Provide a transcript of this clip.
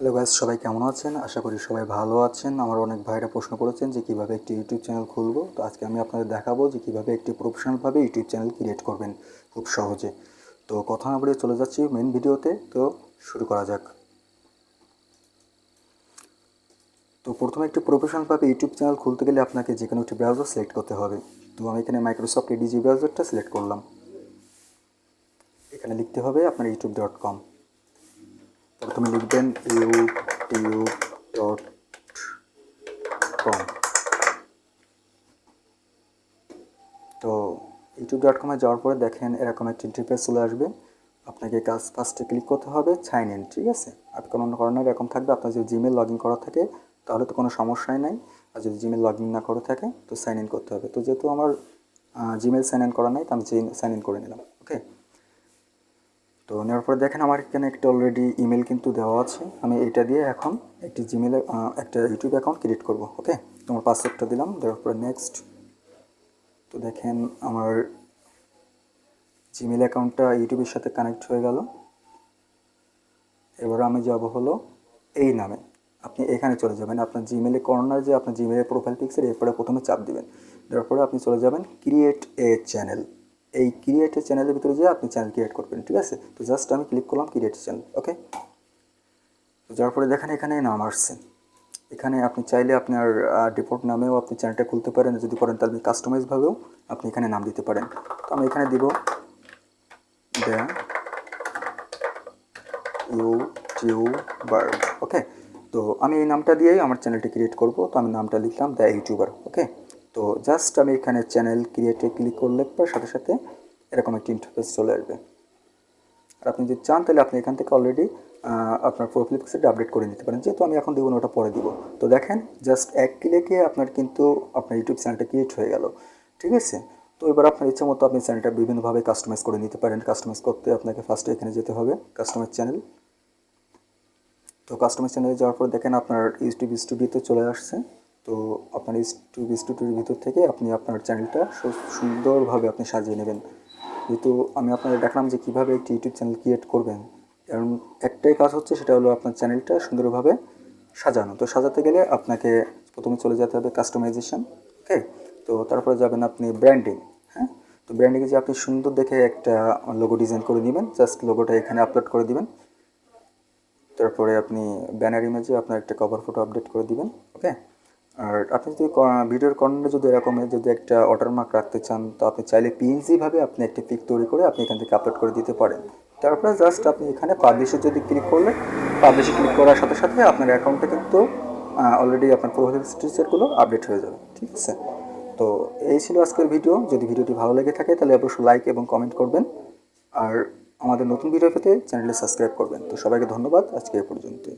Hello guys, সবাই কেমন আছেন? আশা করি সবাই ভালো আছেন। আমার অনেক ভাইরা প্রশ্ন করেছেন যে কীভাবে একটি ইউটিউব চ্যানেল খুলবো। তো আজকে আমি আপনাদের দেখাবো যে কীভাবে একটি প্রফেশনালভাবে ইউটিউব চ্যানেল ক্রিয়েট করবেন খুব সহজে। তো কথা না বলে চলে যাচ্ছি মেন ভিডিওতে। তো শুরু করা যাক। তো প্রথমে একটি প্রফেশনালভাবে ইউটিউব চ্যানেল খুলতে গেলে আপনাকে যে কোনো একটি ব্রাউজার সিলেক্ট করতে হবে। তো আমি এখানে মাইক্রোসফট এডিজি ব্রাউজারটা সিলেক্ট করলাম। এখানে লিখতে হবে আপনার youtube.com। প্রথমে লিখবেন youtube.com। তো youtube.com যাওয়ার পরে দেখেন এরকম একটা ইন্টারফেস চলে আসবে। আপনাকে ফার্স্টে ক্লিক করতে হবে সাইন ইন, ঠিক আছে? আর কোনো কারণে এরকম থাকবে, আপনার যদি জিমেল লগ ইন করা থাকে তাহলে তো কোনো সমস্যাই নাই। আর যদি জিমেল লগ ইন না করে থাকে তো সাইন ইন করতে হবে। তো যেহেতু আমার জিমেল সাইন ইন করা নাই, তো আমি সাইন ইন করে নিলাম। ওকে, তো নেওয়ার পরে দেখেন আমার এখানে একটা অলরেডি ইমেল কিন্তু দেওয়া আছে। আমি এটা দিয়ে এখন একটি জিমেলে একটা ইউটিউব অ্যাকাউন্ট ক্রিয়েট করব। ওকে, তোমার পাসওয়ার্ডটা দিলাম, দেওয়ার পরে নেক্সট। তো দেখেন আমার জিমেল অ্যাকাউন্টটা ইউটিউবের সাথে কানেক্ট হয়ে গেল। এবার আমি যাব হলো এই নামে, আপনি এখানে চলে যাবেন। আপনার জিমেলে কর্নার যে আপনার জিমেলের প্রোফাইল পিকচার, এরপরে প্রথমে চাপ দিবেন। দেওয়ার পরে আপনি চলে যাবেন ক্রিয়েট এ চ্যানেল। এই ক্রিয়েট এ চ্যানেলের ভিতরে যেয়ে আপনি চ্যানেল ক্রিয়েট করবেন, ঠিক আছে? তো জাস্ট আমি ক্লিক করলাম ক্রিয়েট চ্যানেল। ওকে, তো যাওয়ার পরে দেখেন এখানে নাম আসছে। এখানে আপনি চাইলে আপনার ডিফল্ট নামেও আপনি চ্যানেলটা খুলতে পারেন। যদি করেন তাহলে কাস্টমাইজভাবেও আপনি এখানে নাম দিতে পারেন। তো আমি এখানে দিব দ্য ইউটিউবার। ওকে, তো আমি এই নামটা দিয়েই আমার চ্যানেলটি ক্রিয়েট করব। তো আমি নামটা লিখলাম দ্য ইউটিউবার। ওকে, তো জাস্ট আমি এখানে চ্যানেল ক্রিয়েটে ক্লিক করলে পর সাথে সাথে এরকম একটি ইন্টারফেস চলে আসবে। আর আপনি যদি চান তাহলে আপনি এখান থেকে অলরেডি আপনার প্রোফাইল পিকচারটা আপডেট করে নিতে পারেন, যেহেতু আমি এখন দেবো না, ওটা পরে দিব। তো দেখেন জাস্ট এক ক্লিকে আপনার কিন্তু আপনার ইউটিউব চ্যানেলটা ক্রিয়েট হয়ে গেল, ঠিক আছে? তো এবার আপনার ইচ্ছা মতো আপনি চ্যানেলটা বিভিন্নভাবে কাস্টমাইজ করে নিতে পারেন। কাস্টমাইজ করতে আপনাকে ফার্স্টে এখানে যেতে হবে কাস্টমাইজ চ্যানেল। তো কাস্টমাইজ চ্যানেলে যাওয়ার পর দেখেন আপনার ইউটিউব স্টুডিওতে চলে আসছে। তো আপনার ইউটিউব স্টুডিওর ভিতর থেকে আপনি আপনার চ্যানেলটা সুন্দরভাবে আপনি সাজিয়ে নেবেন। যেহেতু আমি আপনাদের দেখলাম যে কীভাবে একটি ইউটিউব চ্যানেল ক্রিয়েট করবেন, কারণ একটাই কাজ হচ্ছে, সেটা হলো আপনার চ্যানেলটা সুন্দরভাবে সাজানো। তো সাজাতে গেলে আপনাকে প্রথমে চলে যেতে হবে কাস্টমাইজেশন। ওকে, তো তারপরে যাবেন আপনি ব্র্যান্ডিং। হ্যাঁ, তো ব্র্যান্ডিংয়ে যে আপনি সুন্দর দেখে একটা লোগো ডিজাইন করে নেবেন, জাস্ট লোগোটা এখানে আপলোড করে দিবেন। তারপরে আপনি ব্যানার ইমেজে আপনার একটা কভার ফটো আপডেট করে দিবেন। ওকে, আর আপনি যদি ভিডিওর কর্নারে যদি এরকম যদি একটা ওয়াটারমার্ক রাখতে চান, তো আপনি চাইলে পিএনজিভাবে আপনি একটা পিক তৈরি করে আপনি এখান থেকে আপলোড করে দিতে পারেন। তারপরে জাস্ট আপনি এখানে পাবলিশে যদি ক্লিক করলে, পাবলিশে ক্লিক করার সাথে সাথে আপনার অ্যাকাউন্টে কিন্তু অলরেডি আপনার প্রোফাইল পিকচারগুলো আপডেট হয়ে যাবে, ঠিক আছে? তো এই ছিল আজকের ভিডিও। যদি ভিডিওটি ভালো লেগে থাকে তাহলে অবশ্যই লাইক এবং কমেন্ট করবেন। আর আমাদের নতুন ভিডিও পেতে চ্যানেলটি সাবস্ক্রাইব করবেন। তো সবাইকে ধন্যবাদ, আজকে এ পর্যন্তই।